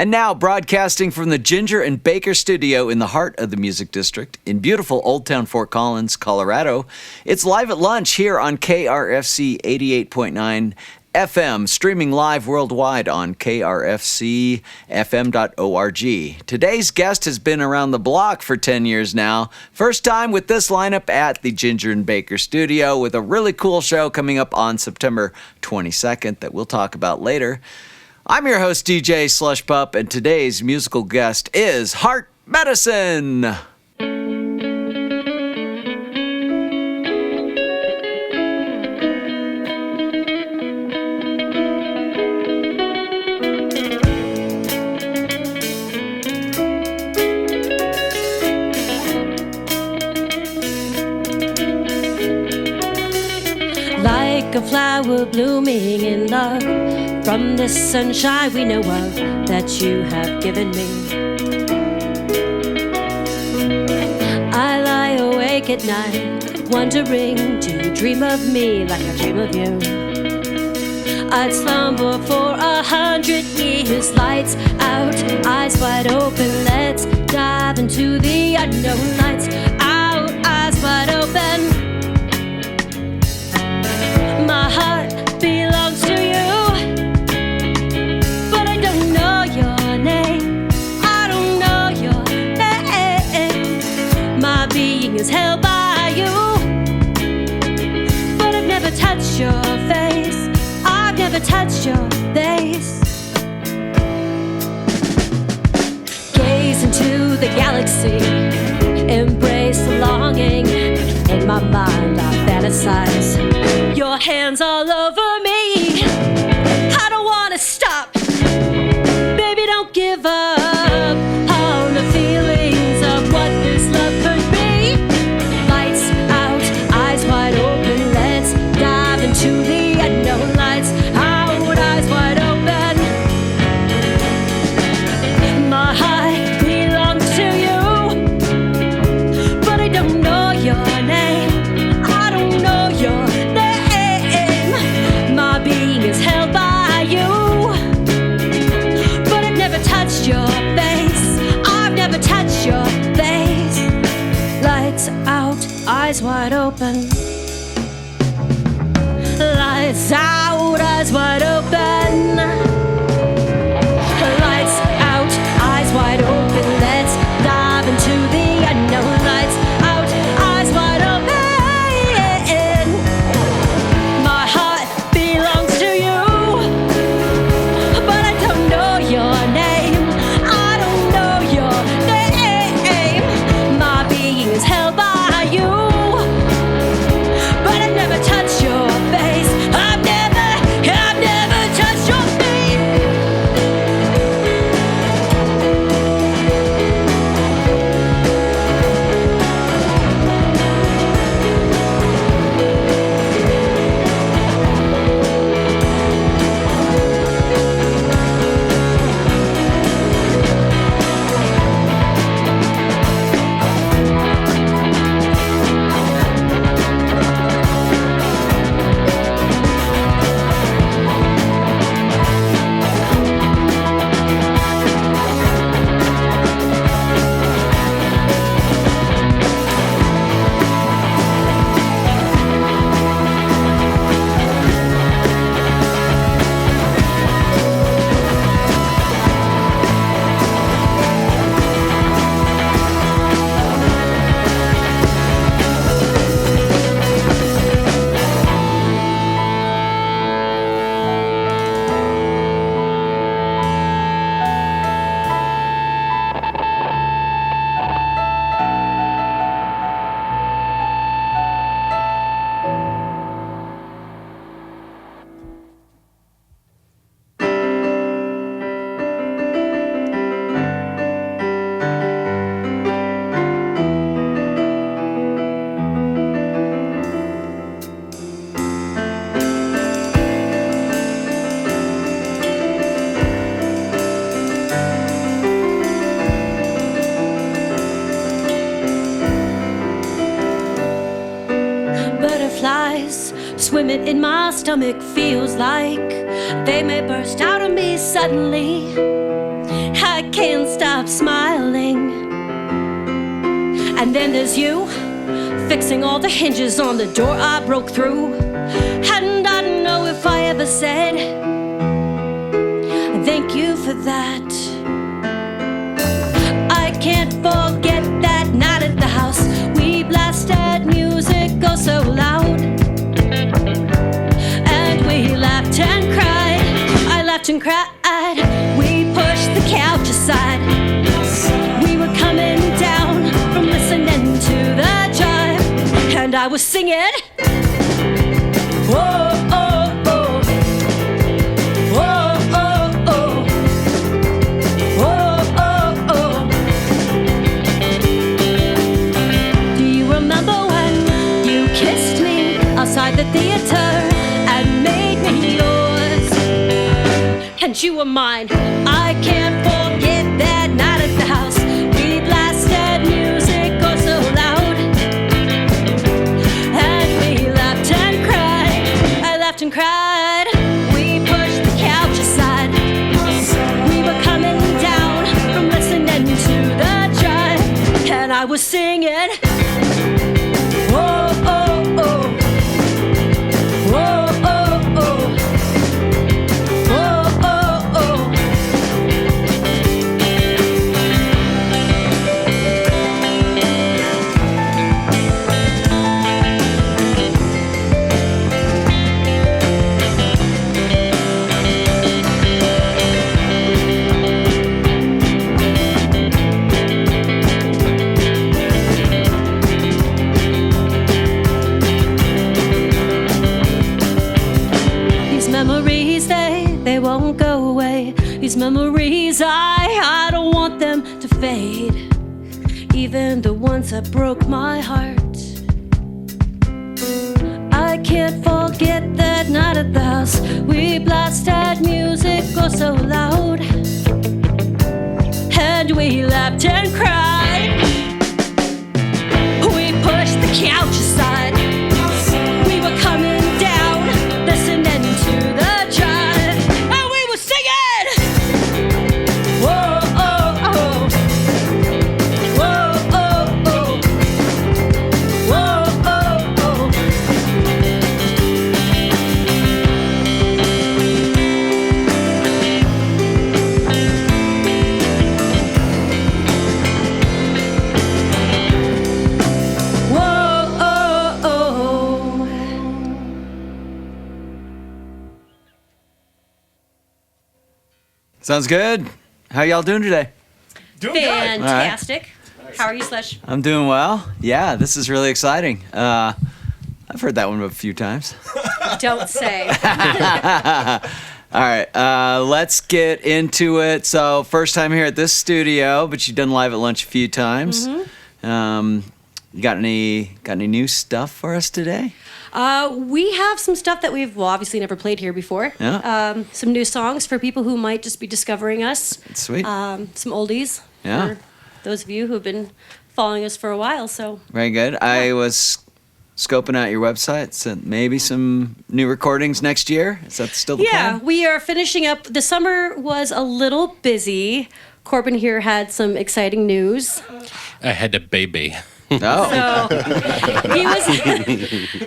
And now, broadcasting from the Ginger and Baker studio in the heart of the Music District in beautiful Old Town Fort Collins, Colorado, it's Live at Lunch here on KRFC 88.9 FM, streaming live worldwide on krfcfm.org. Today's guest has been around the block for 10 years now. First time with this lineup at the Ginger and Baker studio with a really cool show coming up on September 22nd that we'll talk about later. I'm your host, DJ Slush Pup, and today's musical guest is Heart Medicine. Like a flower blooming in love, from the sunshine we know of that you have given me. I lie awake at night, wondering, do you dream of me like I dream of you? I'd slumber for 100 years, lights out, eyes wide open. Let's dive into the unknown. Lights out, eyes wide open. My heart belongs to you, but I don't know your name. I don't know your name. My being is held by you, but I've never touched your face. I've never touched your face. Gaze into the galaxy, embrace the longing. In my mind I fantasize your hands all over me. I don't wanna stop. Baby, don't give up on the feelings of what this love could be. Lights out, eyes wide open. Let's dive into the unknown. Lights out, eyes wide open. My heart belongs to you, but I don't know your name. I don't know your name. My being is held by you, but I've never touched your face. I've never touched your face. Lights out, eyes wide open. Lights out, eyes wide open. Lights out, eyes wide open. Let's dive into the unknown. Lights out, eyes wide open. My heart belongs to you, but I don't know your name. I don't know your name. My being is held by you, but I've never touched your face. I've never touched your face. Swimming in my stomach feels like they may burst out of me suddenly. I can't stop smiling. And then there's you, fixing all the hinges on the door I broke through. And I don't know if I ever said thank you for that. I can't forget that night at the house. We blasted music, oh so loud. And we laughed and cried. I laughed and cried. We pushed the couch aside. We were coming down from listening to the jive. And I was singing. Whoa, oh, oh. Whoa, oh, oh. Whoa, oh, oh. Do you remember when you kissed me outside the theater and made me yours? And you were mine. I can't forget that night at the house. We blasted music oh so loud. And we laughed and cried. I laughed and cried. We pushed the couch aside. We were coming down from listening to the jive. And I was singing. Whoa, oh, oh. Whoa, oh, oh. Whoa, oh, oh. These memories, they won't go away. These memories, I don't want them to fade. Even the ones that broke my heart. I can't forget that night at the house. We blasted music oh so loud. And we laughed and cried. We pushed the couch aside. We were coming down, listening to the jive. And we were singing. Whoa, oh, oh. Whoa, oh, oh. Whoa, oh, oh. Whoa, oh, oh. Sounds good. How y'all doing today? Doing good. Fantastic. How are you, Slush? I'm doing well. Yeah, this is really exciting. I've heard that one a few times. Don't say. All right, let's get into it. So, first time here at this studio, but you've done live at lunch a few times. You got any new stuff for us today? We have some stuff that we've obviously never played here before. Yeah. Some new songs for people who might just be discovering us. Sweet. Some oldies. Yeah. For those of you who have been following us for a while. So Very good. I was scoping out your website, so maybe some new recordings next year. Is that still the plan? we are finishing up. The summer was a little busy. Corbin here had some exciting news. I had a baby. Oh. So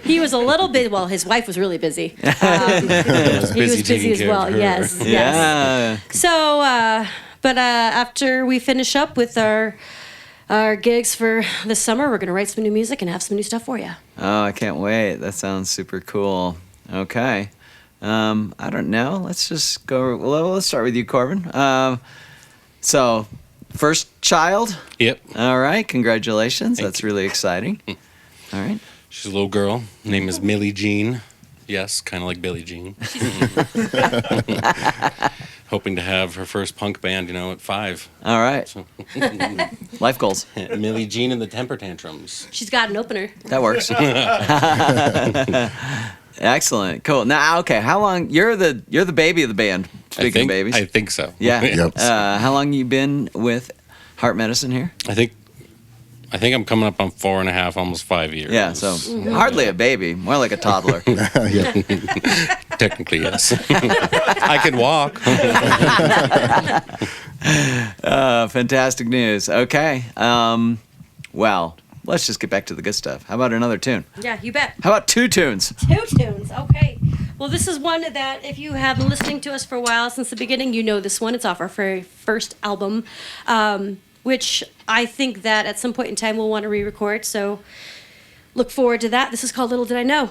he was a little bit. Well, his wife was really busy. He was busy taking as care well. of her. Yes. Yes. Yeah. So, but after we finish up with our gigs for the summer, we're gonna write some new music and have some new stuff for you. Oh, I can't wait. That sounds super cool. Okay. I don't know. Let's just go. Well, let's start with you, Corbin. So, first child. Yep. All right. Congratulations. Thank That's you. really exciting. All right. She's a little girl. Name is Millie Jean. Yes, kind of like Billie Jean. Hoping to have her first punk band, at 5. All right. Life goals. Millie Jean and the Temper Tantrums. She's got an opener. That works. Excellent. Cool. Now, okay. How long? You're the baby of the band. Speaking of babies. I think so. Yeah. Yep. How long you been with Heart Medicine here? I think I'm coming up on 4.5, almost 5 years. Yeah. So hardly a baby, more like a toddler. Yeah. Technically, yes. I can walk. Fantastic news. Okay. Well, let's just get back to the good stuff. How about another tune? Yeah, you bet. How about two tunes? 2 tunes, okay. Well, this is one that if you have been listening to us for a while, since the beginning, you know this one. It's off our very first album, which I think that at some point in time we'll want to re-record, so look forward to that. This is called Little Did I Know.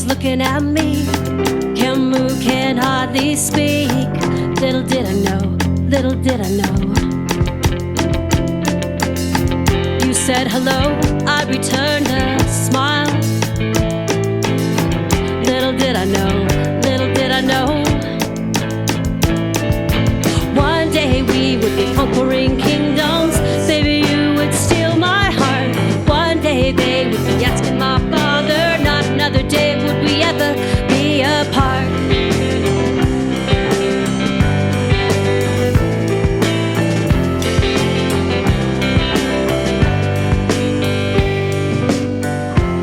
Looking at me, can move, can hardly speak. Little did I know, little did I know. You said hello, I returned a smile. Little did I know, little did I know. One day we would be conquering kingdoms. Baby, you would steal my heart. One day they would be asking my father. Not another day would we ever be apart.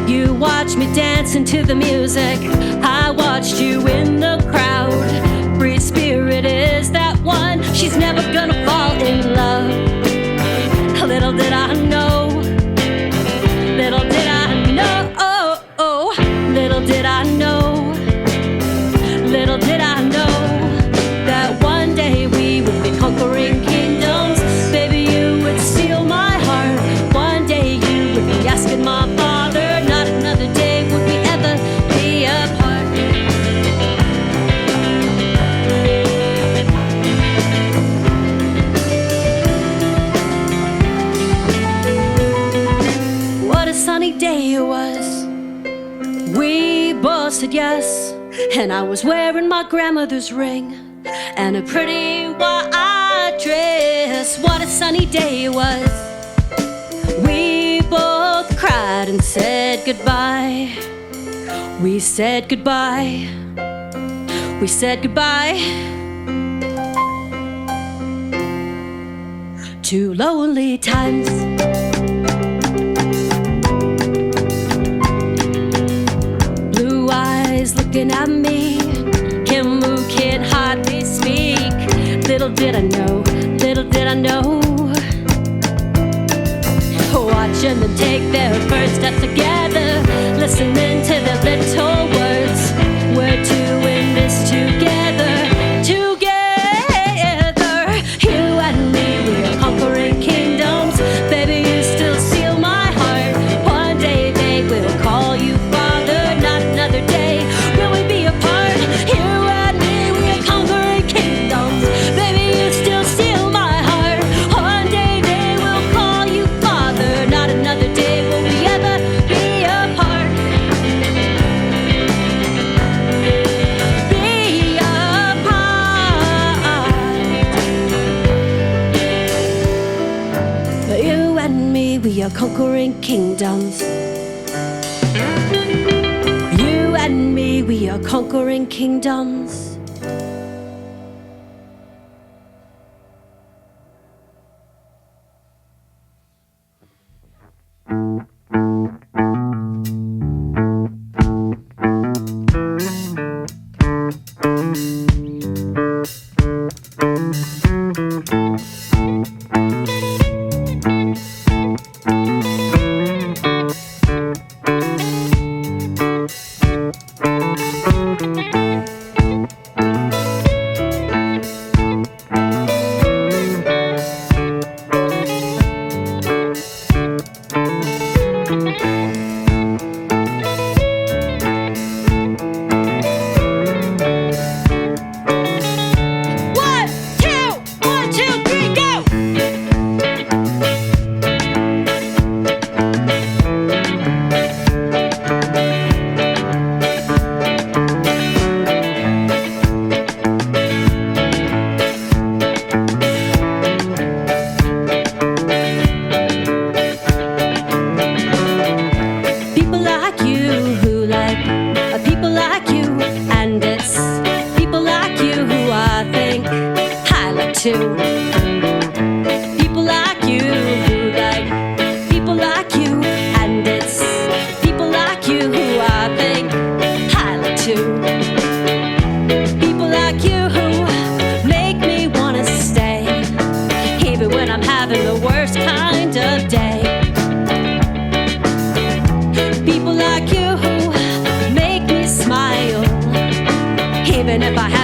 You watched me dancing to the music. I watched you in the crowd. Free spirit is that one. She's never gonna fall in love. Little did I know. Little did I know. Oh, oh. Little did I know. Little did I know that one day we would be conquering kingdoms. Baby, you would steal my heart. One day you would be asking my father. Not another day would we ever be apart. What a sunny day it was. We both said yes, and I was wearing my grandmother's ring and a pretty white dress. What a sunny day it was. We both cried and said goodbye. We said goodbye. We said goodbye to lonely times. Blue eyes looking at me, can move, can hardly speak. Little did I know, little did I know. Watching them take their first step together, listening to their little words. We're doing this together, together. You and me, we're conquering kingdoms. Baby, you still steal my heart. One day they will call you father. Not another day will we be apart. You and me, we're conquering kingdoms. Baby, you still steal my heart. One day they will call you father. Not another day will we ever be apart. Be apart. You and me, we are conquering kingdoms. You and me, we are conquering kingdoms.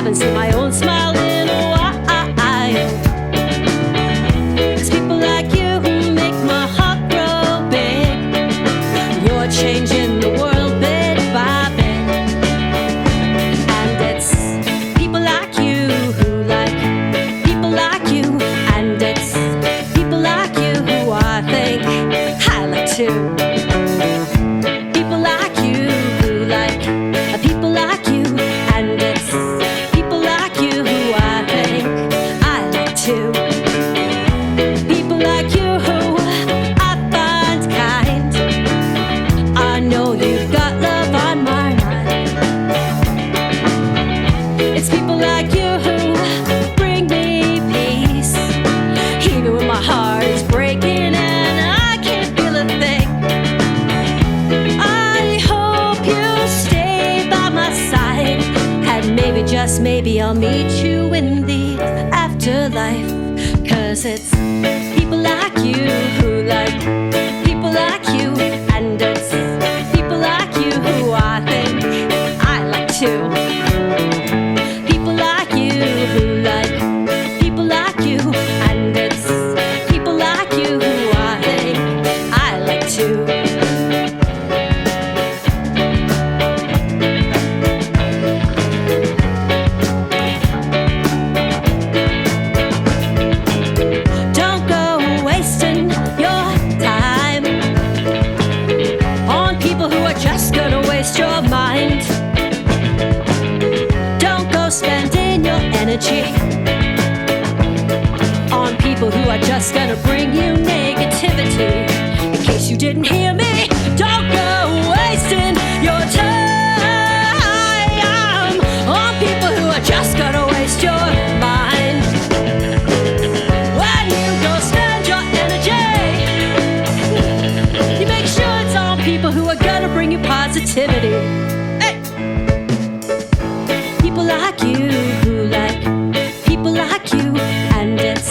haven't seen my own smile in a while. It's people like you who make my heart grow big. You're changing the world bit by bit. And it's people like you who like people like you. And it's people like you who I think I like too. People like you who like people like you. And it's people like you who I think I like too. People like you who I find kind. I know you've got love on my mind. It's people like you who bring me peace, even when my heart is breaking and I can't feel a thing. I hope you stay by my side, and maybe, just maybe, I'll meet you in the afterlife. 'Cause it's people like you who like people like you. And it's people like you who I think I like too. People like you who like people like you. And it's people like you who I think I like too. Don't go wasting your time on people who are just gonna waste your mind. Don't go spending your energy on people who are just gonna bring you negativity. In case you didn't hear me, don't go wasting your time on people who are just gonna waste your mind. When you go spend your energy, you make sure it's on people who are gonna bring you positivity. Hey! People like you who like people like you. And it's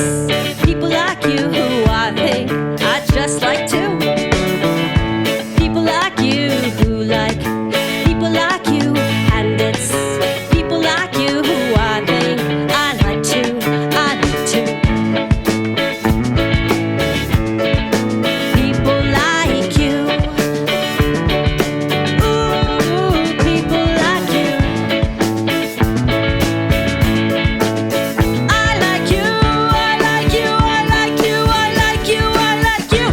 people like you who I think I just like too. People like you who like people like you. And it's people like you who I think I like too. I like too. People like you. Ooh, people like you. I like you, I like you, I like you, I like you, I like you.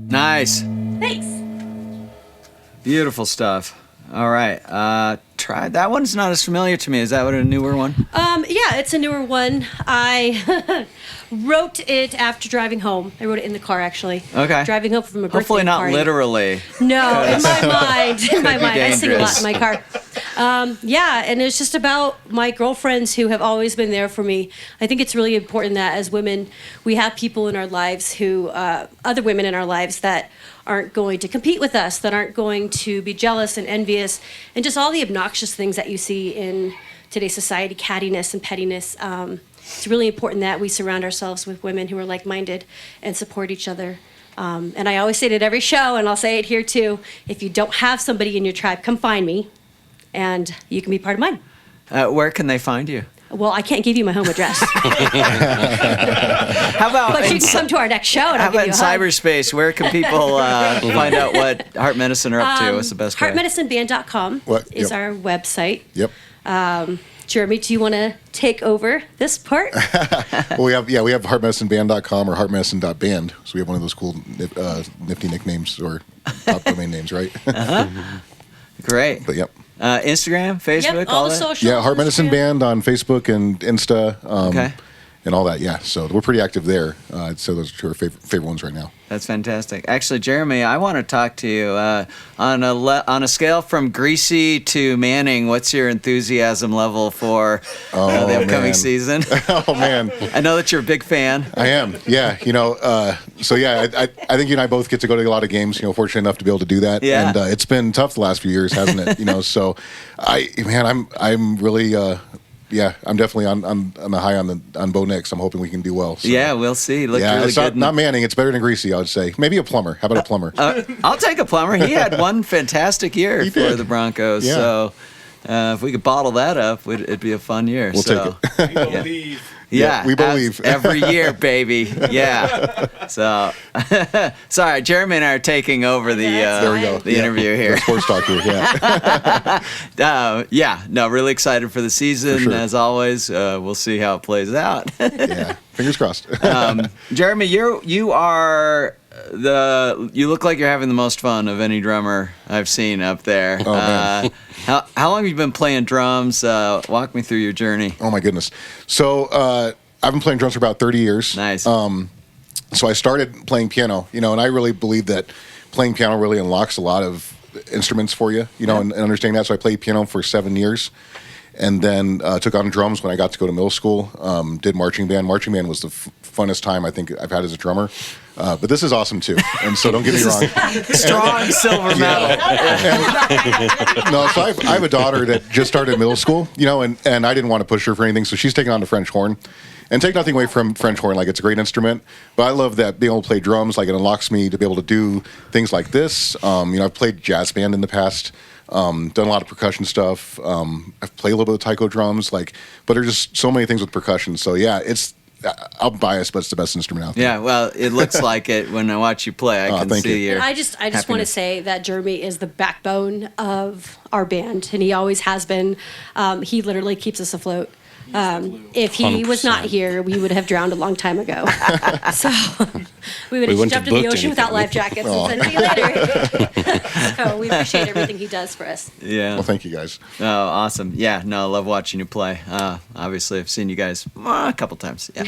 Nice. Thanks. Beautiful stuff. All right. Try that one's not as familiar to me. Is that what a newer one? Yeah, it's a newer one. I wrote it after driving home. I wrote it in the car, actually. Okay. Driving home from a birthday Hopefully not party. literally. No, in my mind. In my be mind. I sing a lot dangerous. in my car. Yeah, and it's just about my girlfriends who have always been there for me. I think it's really important that as women, we have people in our lives who, other women in our lives that aren't going to compete with us, that aren't going to be jealous and envious, and just all the obnoxious things that you see in today's society, cattiness and pettiness. It's really important that we surround ourselves with women who are like-minded and support each other. And I always say it at every show, and I'll say it here too, if you don't have somebody in your tribe, come find me, and you can be part of mine. Where can they find you? Well, I can't give you my home address. How about But you can come to our next show, and how I'll give about you in a hug. cyberspace? Where can people find out what Heart Medicine are up to? What's the best way? Heartmedicineband.com is Yep. our website. Yep. Jeremy, do you want to take over this part? Well, we have heartmedicineband.com or heartmedicine.band. So we have one of those cool nifty nicknames or top domain names, right? Great. But yep. Instagram, Facebook, Yep, all the that? socials. Yeah, Heart Medicine Instagram. Band on Facebook and Insta. Okay. and all that. Yeah, so we're pretty active there. So those are two of our favorite ones right now. That's fantastic. Actually, Jeremy, I want to talk to you on a scale from Greasy to Manning. What's your enthusiasm level for the upcoming season? Oh man, I know that you're a big fan. I am. Yeah, so yeah, I think you and I both get to go to a lot of games. Fortunate enough to be able to do that. Yeah. And it's been tough the last few years, hasn't it? So I'm really. Yeah, I'm definitely on the high on Bo Nix. I'm hoping we can do well. So. Yeah, we'll see. Looked really it's good. not Manning. It's better than Greasy, I would say. Maybe a plumber. How about a plumber? I'll take a plumber. He had one fantastic year for the Broncos. Yeah. So if we could bottle that up, it'd be a fun year. We'll take it. We believe. Yeah, we believe. every year, baby. Yeah. So, sorry, Jeremy and I are taking over the There we go. the interview here. The sports talk here. Yeah. No, really excited for the season. For sure. As always, we'll see how it plays out. Yeah. Fingers crossed. Jeremy, you are you look like you're having the most fun of any drummer I've seen up there. Oh, man. How long have you been playing drums? Walk me through your journey. Oh my goodness. So I've been playing drums for about 30 years. Nice. So I started playing piano, and I really believe that playing piano really unlocks a lot of instruments for you, and understanding that. So I played piano for 7 years, and then took on drums when I got to go to middle school. Did marching band. Marching band was the funnest time I think I've had as a drummer. But this is awesome too, and so don't get me wrong. Strong silver medal. No, so I have a daughter that just started middle school, and I didn't want to push her for anything, so she's taking on the French horn. And take nothing away from French horn, like it's a great instrument, but I love that being able to play drums, like it unlocks me to be able to do things like this. I've played jazz band in the past, done a lot of percussion stuff. I've played a little bit of taiko drums, but there's just so many things with percussion. So yeah, I'm biased, but it's the best instrument out there. Yeah, well, it looks like it when I watch you play. I can thank see you. your I just want to happiness. say that Jeremy is the backbone of our band, and he always has been. He literally keeps us afloat. If he was not 100%. here, we would have drowned a long time ago. So we would We have wouldn't jumped have in the booked ocean without life anything. jackets and said, see you later. So we appreciate everything he does for us. Yeah. Well, thank you guys. Oh, awesome. Yeah, no, I love watching you play. Obviously, I've seen you guys a couple times. Yeah.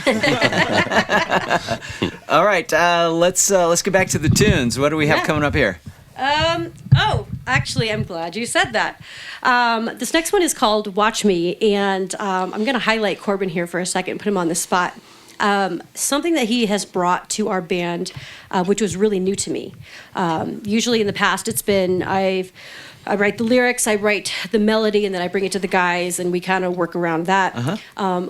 All right, let's get back to the tunes. What do we have Yeah. coming up here? Actually, I'm glad you said that. This next one is called Watch Me, and I'm going to highlight Corbin here for a second, put him on the spot. Something that he has brought to our band, which was really new to me. Usually in the past, it's been I write the lyrics, I write the melody, and then I bring it to the guys, and we kind of work around that.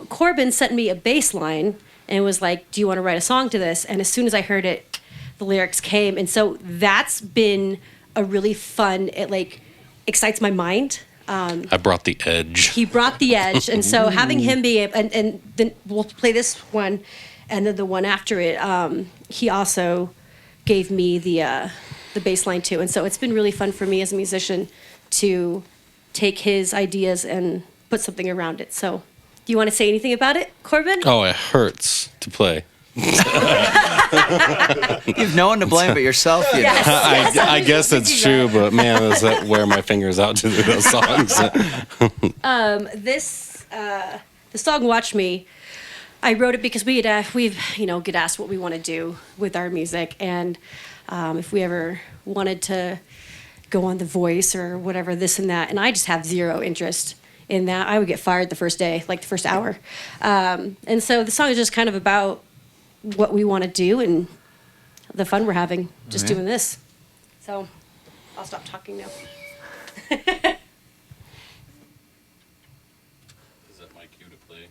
Corbin sent me a bass line and was like, do you want to write a song to this? And as soon as I heard it, the lyrics came. And so that's been a really fun, it excites my mind. I brought the edge. He brought the edge. And so having him be, and then we'll play this one and then the one after it, he also gave me the bass line too. And so it's been really fun for me as a musician to take his ideas and put something around it. So do you want to say anything about it, Corbin? Oh, it hurts to play. You've no one to blame but yourself. You know. Yes. I guess it's true, but man, does that wear my fingers out to do those songs. The song "Watch Me," I wrote it because we've get asked what we want to do with our music, and if we ever wanted to go on The Voice or whatever, this and that, and I just have zero interest in that. I would get fired the first day, like the first hour, and so the song is just kind of about what we want to do and the fun we're having just doing this. So I'll stop talking now. Is that my cue to play?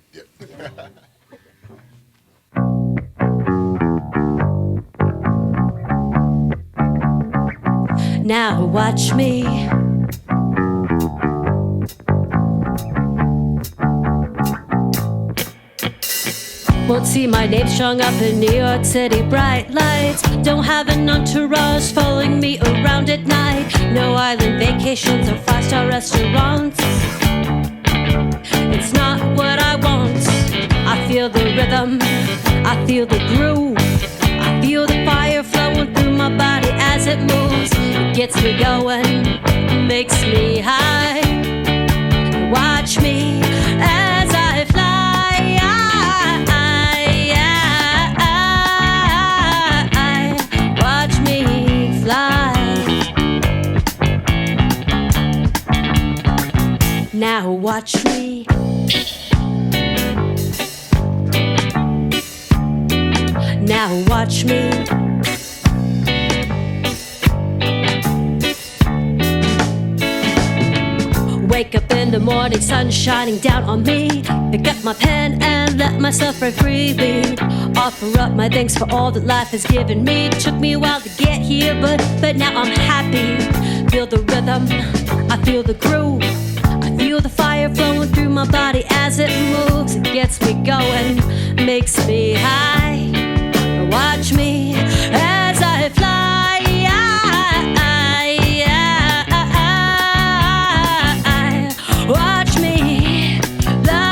Now watch me. Won't see my name strung up in New York City bright lights. Don't have an entourage following me around at night. No island vacations or five-star restaurants. It's not what I want. I feel the rhythm, I feel the groove, I feel the fire flowing through my body as it moves. It gets me going, makes me high. Watch me as I fly. Now watch me. Now watch me. Wake up in the morning, sun shining down on me. Pick up my pen and let myself write freely. Offer up my thanks for all that life has given me. Took me a while to get here, but now I'm happy. Feel the rhythm, I feel the groove. I feel the fire flowing through my body as it moves. It gets me going, makes me high. Watch me as I fly. Watch me fly.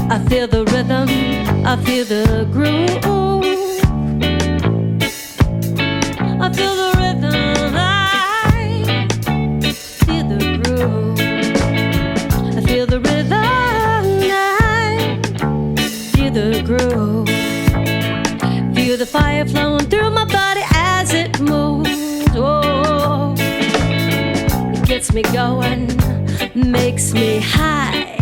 I feel the rhythm, I feel the groove. I feel the rhythm, I feel the groove. I feel the rhythm, I feel the groove. Feel the fire flowing through my body as it moves. Oh, it gets me going, makes me high.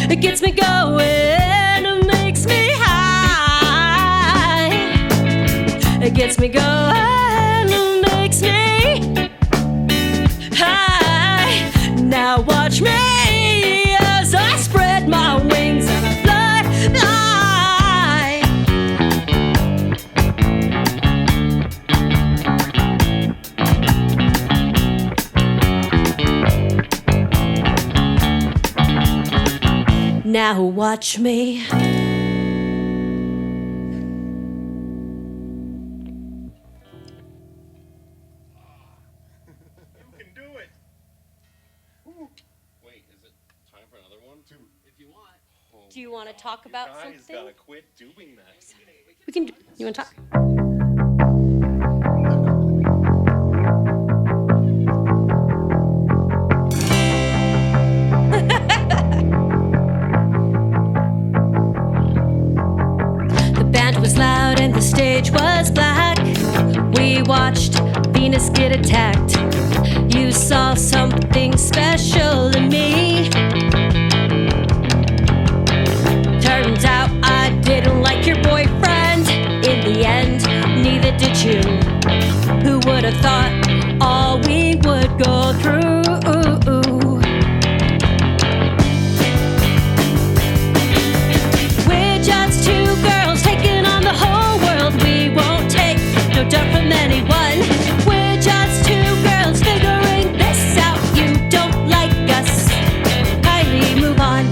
It gets me going, it makes me high. It gets me going, it makes me high. Now watch me as I spread my wings and I fly. Now watch me. Do you want to talk about something? Gotta quit doing that. We can. You want to talk? The band was loud and the stage was black. We watched Venus get attacked. You saw something special in me. Turns out I didn't like your boyfriend. In the end, neither did you. Who would have thought all we would go through? We're just two girls taking on the whole world. We won't take no dirt from anyone. We're just two girls figuring this out. You don't like us, kindly move on.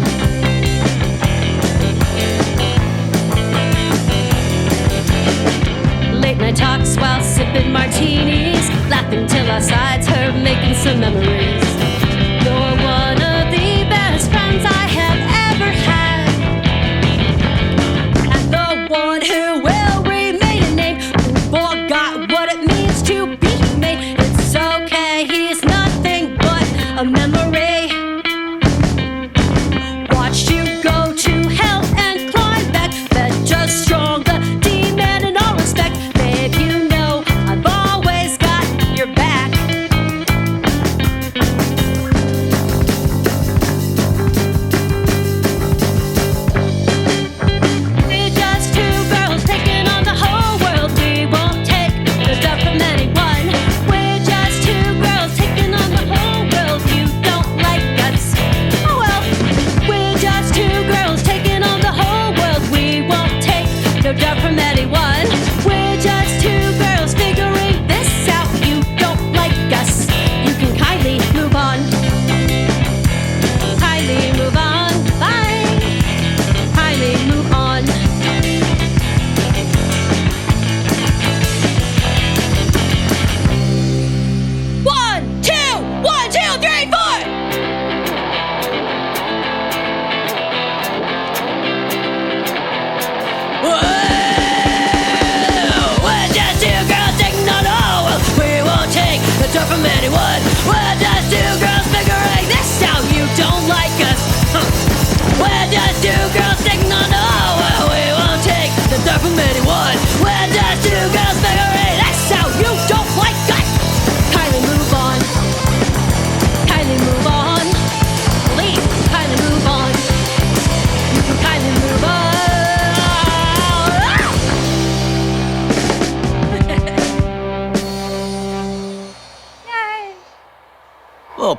Late night talks while sipping martinis, laughing till our sides hurt, making some memories. You're one of the best friends I have ever had, and the one who will remain a name, who forgot what it means to be made. It's okay, he's nothing but a memory. Watched you go to hell and climb back, fed just strong, the demon in all respect. Babe, you know I've always got your back.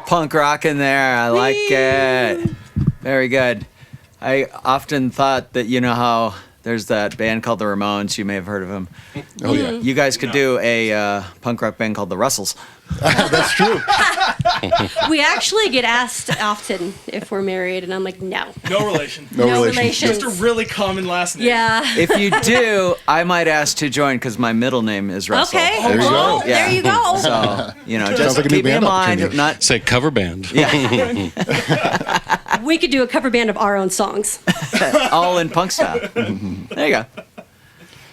punk rock in there. I like it. Very good. I often thought that, you know how there's that band called the Ramones. You may have heard of them. Oh, yeah. You guys could do a punk rock band called the Russells. That's true. We actually get asked often if we're married, and I'm like, no. No relation. No relation. Just a really common last name. Yeah. If you do, I might ask to join because my middle name is Russell. Okay. There you well, go. there you go. So, you know, Sounds just like a new keep me in band mind. If opportunity. not, Say cover band. yeah, We could do a cover band of our own songs. all in punk style. There you go.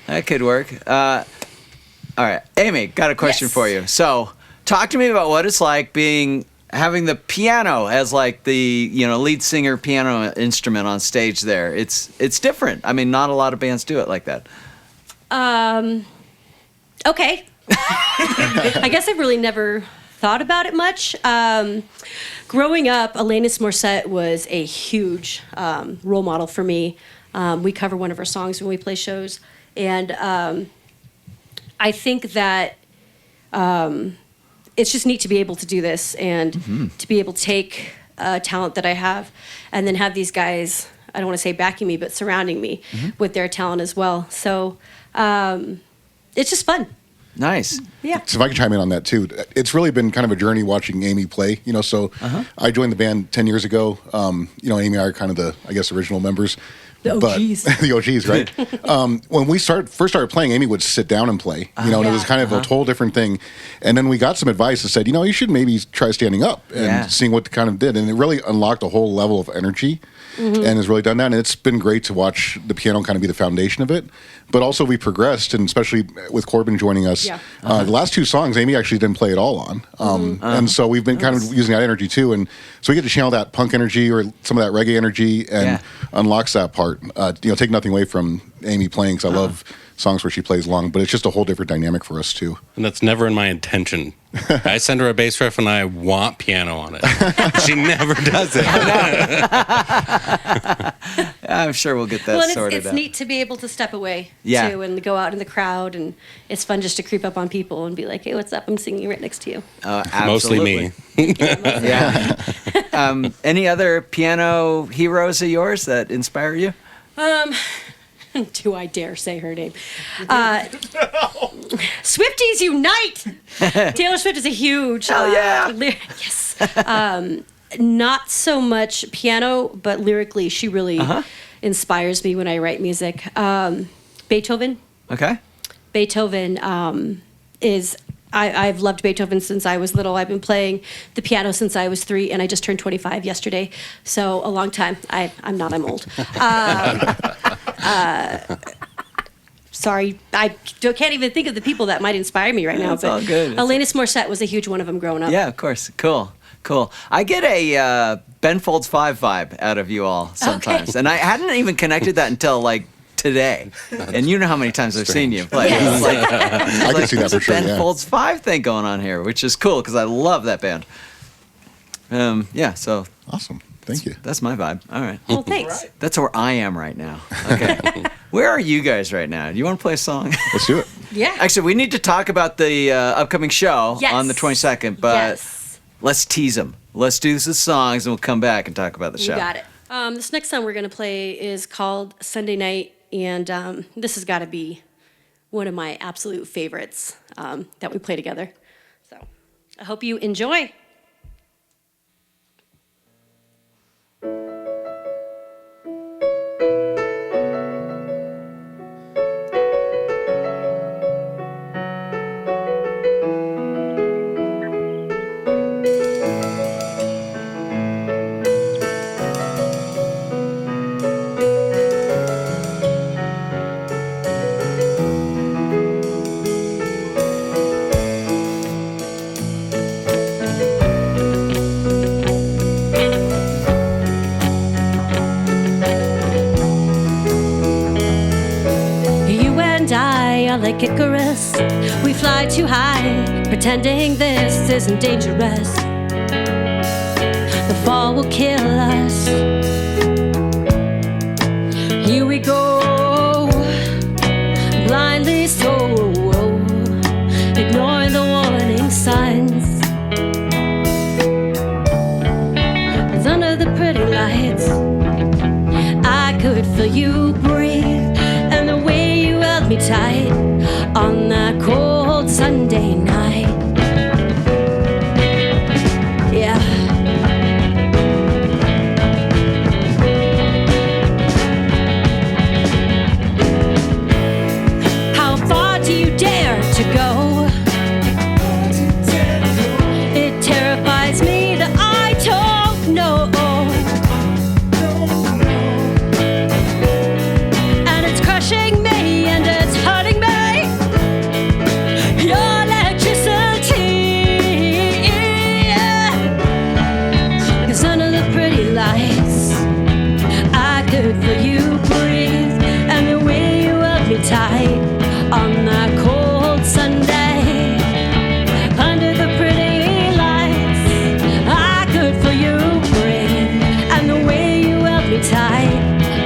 That could work. All right, Amy, got a question Yes. for you. So, talk to me about what it's like having the piano as like the lead singer piano instrument on stage. There, it's different. I mean, not a lot of bands do it like that. Okay. I guess I've really never thought about it much. Growing up, Alanis Morissette was a huge role model for me. We cover one of her songs when we play shows. And I think that it's just neat to be able to do this and to be able to take talent that I have and then have these guys, I don't want to say backing me, but surrounding me with their talent as well. So it's just fun. Nice. Yeah. So if I can chime in on that too, it's really been kind of a journey watching Amy play. So I joined the band 10 years ago. Amy and I are kind of the, I guess, original members. The But- OGs. the OGs, right? When we first started playing, Amy would sit down and play, and it was kind of a total different thing. And then we got some advice that said, you should maybe try standing up and seeing what it kind of did. And it really unlocked a whole level of energy and has really done that. And it's been great to watch the piano kind of be the foundation of it. But also we progressed, and especially with Corbin joining us, the last two songs, Amy actually didn't play at all on. And so we've been kind of using that energy too. And so we get to channel that punk energy or some of that reggae energy and unlocks that part. Take nothing away from Amy playing, because I love songs where she plays long, but it's just a whole different dynamic for us too. And that's never in my intention. I send her a bass riff and I want piano on it. She never does it. I'm sure we'll get that Well, and sorted it's out. neat to be able to step away Yeah. too and go out in the crowd, and it's fun just to creep up on people and be like, "Hey, what's up? I'm singing right next to you." Mostly Absolutely. me. Yeah. Any other piano heroes of yours that inspire you? Do I dare say her name? Swifties unite! Taylor Swift is a huge. Hell yeah! Yes. Not so much piano, but lyrically, she really inspires me when I write music. Beethoven. Okay. Beethoven is. I've loved Beethoven since I was little. I've been playing the piano since I was 3, and I just turned 25 yesterday. So a long time. I'm not. I'm old. Sorry, I can't even think of the people that might inspire me right now. It's all good. Alanis Morissette was a huge one of them growing up. Yeah, of course. Cool. I get a Ben Folds 5 vibe out of you all sometimes. Okay. And I hadn't even connected that until like today. And you know how many times I've seen you play. Yes. It's like, I can see that there's for a sure. Ben Yeah. Folds 5 thing going on here, which is cool because I love that band. So Awesome. Thank you. that's my vibe. All right. Well, thanks. That's where I am right now. Okay. Where are you guys right now? Do you want to play a song? Let's do it. Yeah. Actually, we need to talk about the upcoming show Yes. on the 22nd, but Yes. let's tease them. Let's do some songs, and we'll come back and talk about the You show. got it. This next song we're going to play is called Sunday Night, and this has got to be one of my absolute favorites that we play together. So I hope you enjoy. You and I are like Icarus. We fly too high, pretending this isn't dangerous. The fall will kill us. Here we go, blindly so, ignoring the warning signs. feel you breathe and the way you held me tight on that cold Sunday night. Yeah. How far do you dare to go? It terrifies me that I don't know. And it's crushing me and it's hurting me. Your electricity. Cause under the pretty lights I could feel you breathe and the way you held me tight on that cold Sunday. Under the pretty lights I could feel you breathe and the way you held me tight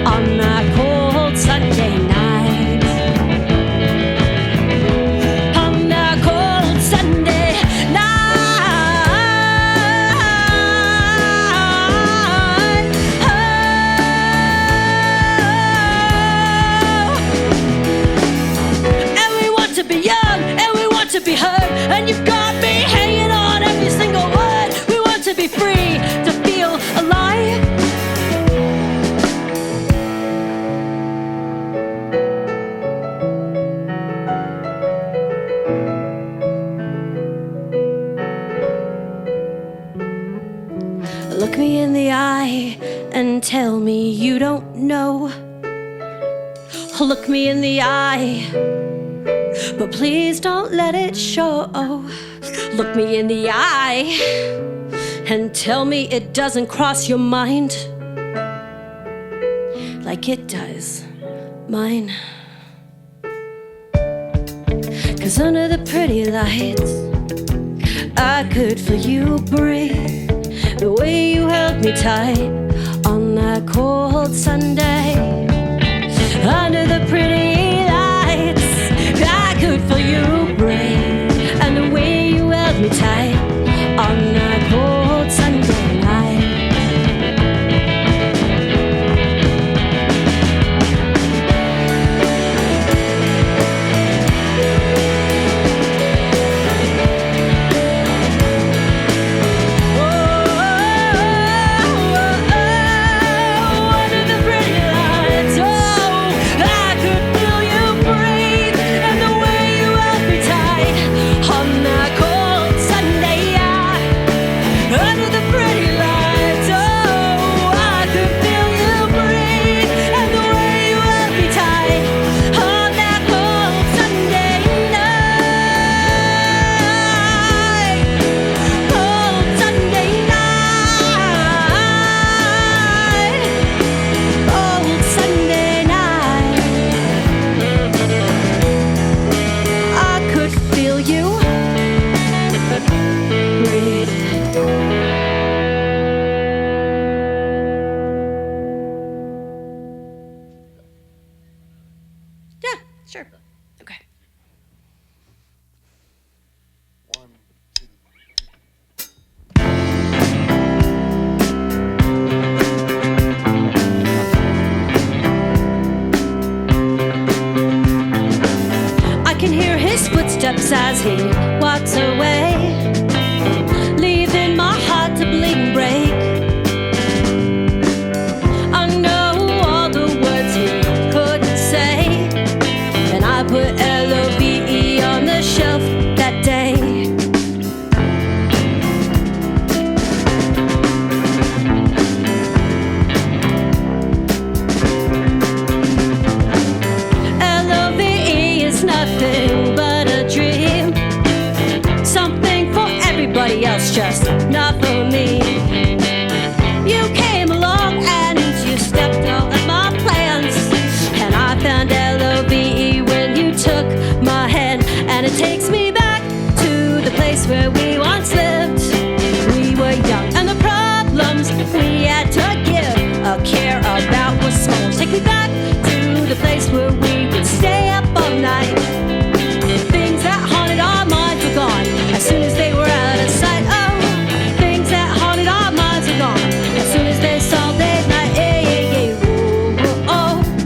on that cold Sunday night. On that cold Sunday night. And we want to be young and we want to be heard, and you've got me hanging on every single word. We want to be free to feel alive. Look me in the eye and tell me you don't know. Look me in the eye, but please don't let it show. Look me in the eye and tell me it doesn't cross your mind like it does mine. Cause under the pretty lights I could feel you breathe the way you held me tight on that cold Sunday. Under the pretty lights I could feel you breathe and the way you held me tight on that cold Sunday night. Under the pretty lights, I could feel you breathe and the way you held me tight on that cold Sunday. Under the pretty lights, I could feel you breathe and the way you held me tight on that cold Sunday night. Cold Sunday night. Cold Sunday night. I could feel you breathe. Yeah, sure. Okay. I can hear his footsteps as he walks away, leaving my heart to bleed and break. I know all the words he couldn't say, and I put LOVE on the shelf that day. LOVE is nothing but a dream, something for everybody else, just not for me. You came along and you stepped all of my plans, and I found LOVE when you took my hand, and it takes me back to the place where we once lived. We were young and the problems we had to give a care about was small. Take me back to the place where we would stay up all night. Things that haunted our minds were gone as soon as they were out of sight. Oh, things that haunted our minds are gone as soon as they saw daylight. Hey, hey, hey, oh, oh, oh.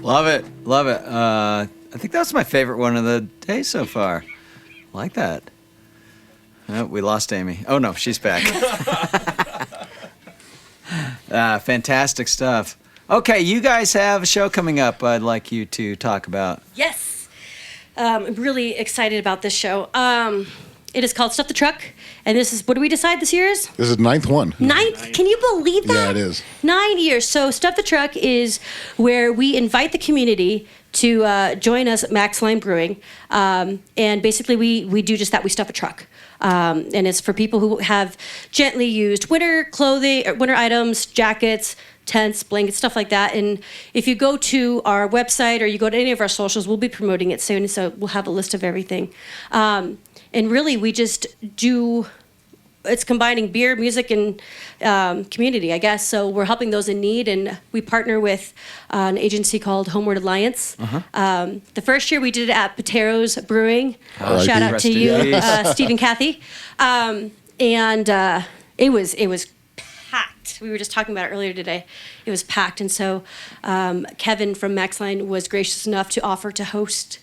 Love it. Love it. I think that's my favorite one of the day so far. I like that. Oh, we lost Amy. Oh, no, she's back. Fantastic stuff. Okay, you guys have a show coming up I'd like you to talk about. Yes. I'm really excited about this show. It is called Stuff the Truck. And this is, what do we decide this year is? This is the 9th one. Ninth? Can you believe that? Yeah, it is. 9 years. So Stuff the Truck is where we invite the community to join us at Max Line Brewing. And basically we do just that. We stuff a truck. And it's for people who have gently used winter clothing, or winter items, jackets, tents, blankets, stuff like that. And if you go to our website or you go to any of our socials, we'll be promoting it soon. So we'll have a list of everything. And really, we just do, it's combining beer, music, and community, I guess. So we're helping those in need. And we partner with an agency called Homeward Alliance. The first year we did it at Perez Brewing. Shout out Rest to in you, peace. Steve and Kathy. It was packed. We were just talking about it earlier today. It was packed. And so Kevin from Maxline was gracious enough to offer to host.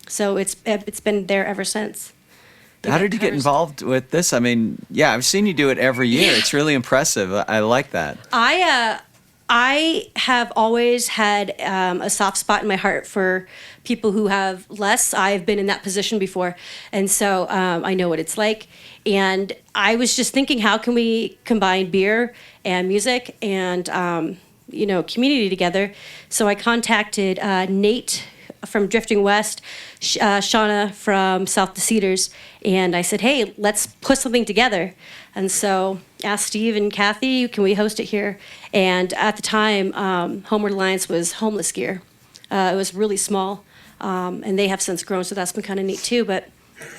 So it's been there ever since. How did you get involved with this? I mean, yeah, I've seen you do it every year. It's really impressive. I like that. I have always had a soft spot in my heart for people who have less. I've been in that position before, and so I know what it's like. And I was just thinking, how can we combine beer and music and community together? So I contacted Nate from Drifting West, Shauna from South the Cedars, and I said, hey, let's put something together. And so asked Steve and Kathy, can we host it here? And at the time, Homeward Alliance was homeless gear. It was really small, and they have since grown, so that's been kind of neat too. But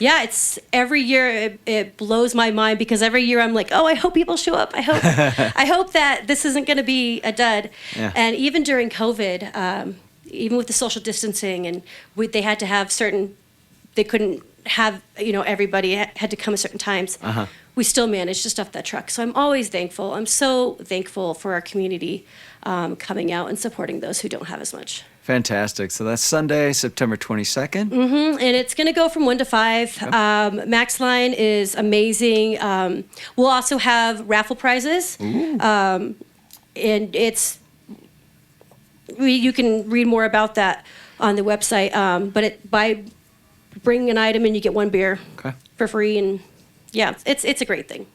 yeah, it's every year it blows my mind, because every year I'm like, oh, I hope people show up. I hope that this isn't going to be a dud. Yeah. And even during COVID, even with the social distancing, and they had to have they couldn't have, everybody had to come at certain times. We still managed to stuff that truck. So I'm always thankful. I'm so thankful for our community coming out and supporting those who don't have as much. Fantastic. So that's Sunday, September 22nd. And it's going to go from 1 to 5. Yep. Max Line is amazing. We'll also have raffle prizes. And you can read more about that on the website. But by bringing an item and you get one beer for free, and yeah, it's a great thing.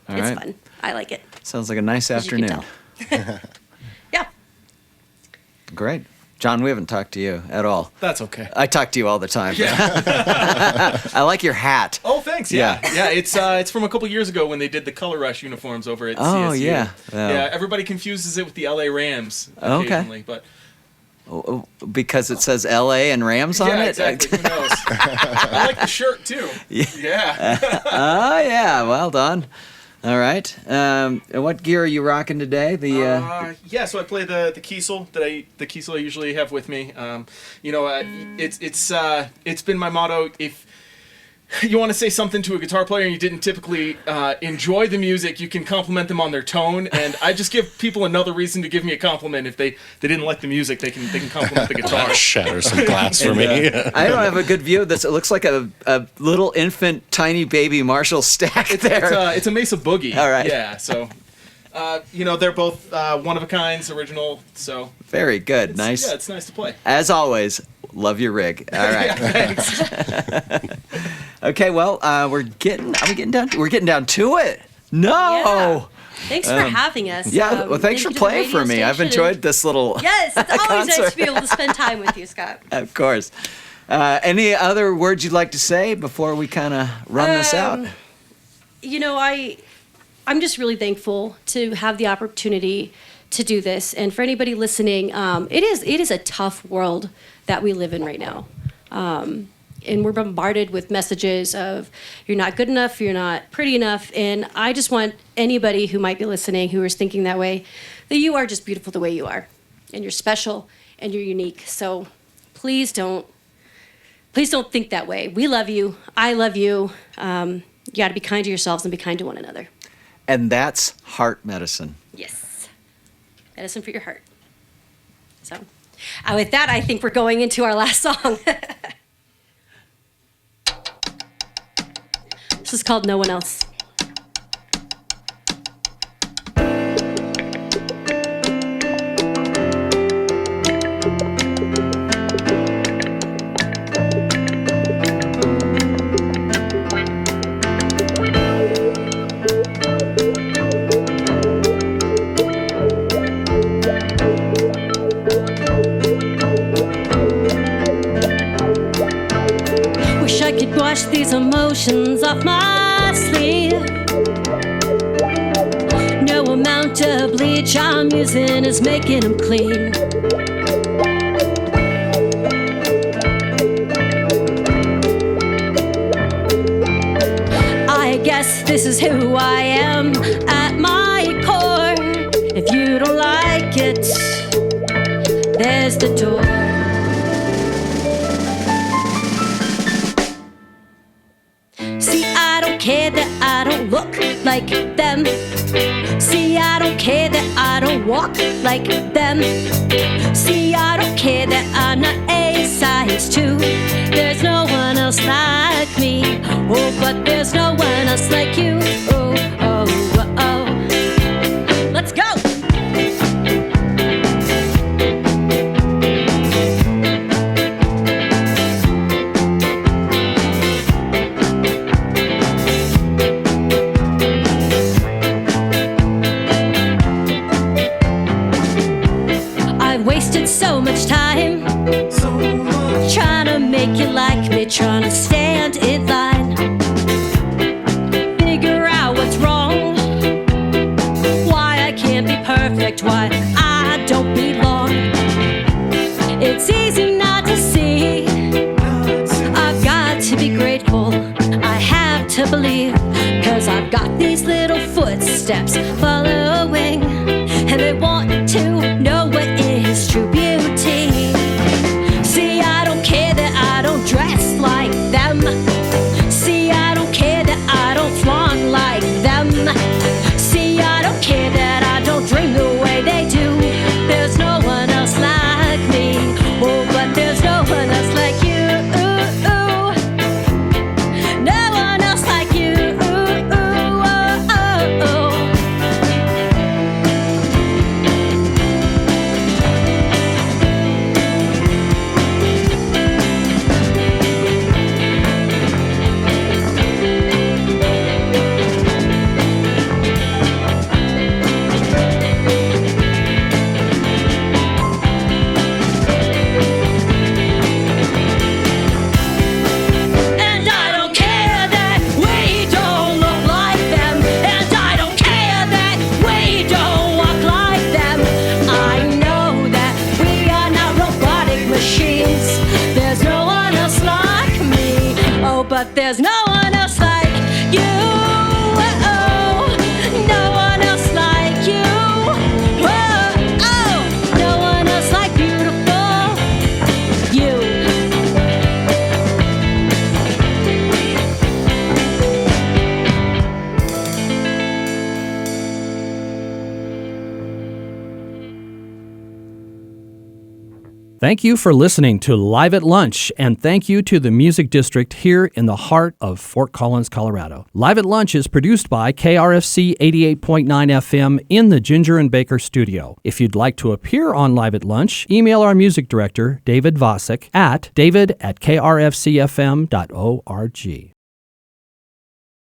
All it's right. fun. I like it. Sounds like a nice As you can afternoon. tell. Yeah. Great. John, we haven't talked to you at all. That's okay. I talk to you all the time. I like your hat. Oh, thanks. Yeah. It's from a couple years ago when they did the Color Rush uniforms over at CSU. Oh, yeah. Yeah, everybody confuses it with the LA Rams Okay. occasionally, but Because it says L.A. and Rams on yeah, it? exactly. Who knows? I like the shirt too. Yeah. Oh, yeah. Well done. All right. And what gear are you rocking today? Yeah, so I play the Kiesel the Kiesel I usually have with me. It's been my motto. If you want to say something to a guitar player and you didn't typically enjoy the music, you can compliment them on their tone, and I just give people another reason to give me a compliment. If they didn't like the music, they can compliment the guitar. That'll shatter some glass for me. I don't have a good view of this. It looks like a little infant, tiny baby Marshall stack there. It's a Mesa Boogie. All right. Yeah, so they're both one of a kinds, original. So Very good. Nice. Yeah, it's nice to play. As always, love your rig. All right. Thanks. Okay, well, we're getting down to it. No. Yeah. Thanks for having us. Yeah, well, thanks for thank you to the playing for radio me. I've station. enjoyed this little Yes, it's always nice concert. to be able to spend time with you, Scott. Of course. Any other words you'd like to say before we kind of run this out? I'm just really thankful to have the opportunity to do this. And for anybody listening, it is a tough world that we live in right now. And we're bombarded with messages of you're not good enough, you're not pretty enough. And I just want anybody who might be listening who is thinking that way, that you are just beautiful the way you are. And you're special and you're unique. So please don't think that way. We love you. I love you. You got to be kind to yourselves and be kind to one another. And that's heart medicine. Yes. Medicine for your heart. So With that, I think we're going into our last song. This is called No One Else. Wash these emotions off my sleeve. No amount of bleach I'm using is making them clean. I guess this is who I am at my core. If you don't like it, there's the door. Care that I don't look like them. See, I don't care that I don't walk like them. See, I don't care that I'm not a size 2. There's no one else like me. Oh, but there's no one else like you. Oh, oh, oh, oh. Let's go. So much time trying to make you like me, trying to stand in line, figure out what's wrong, why I can't be perfect, why I don't belong. It's easy not to see. I've got to be grateful, I have to believe, 'cause I've got these little footsteps following, and they want to know what is true beauty. See, I don't care that I don't dress like them. See, I don't care that I don't flaunt like them. See, I don't care that I don't dream the way they do. There's no one else like me. Oh, but there's no one else like you. No one else like you. Oh, oh, oh. But there's no one else like you. Oh, no one else like you. Oh, no one else like beautiful you. Thank you for listening to Live at Lunch, and thank you to the Music District here in the heart of Fort Collins, Colorado. Live at Lunch is produced by KRFC 88.9 FM in the Ginger and Baker studio. If you'd like to appear on Live at Lunch, email our music director, David Vacek, at david@krfcfm.org.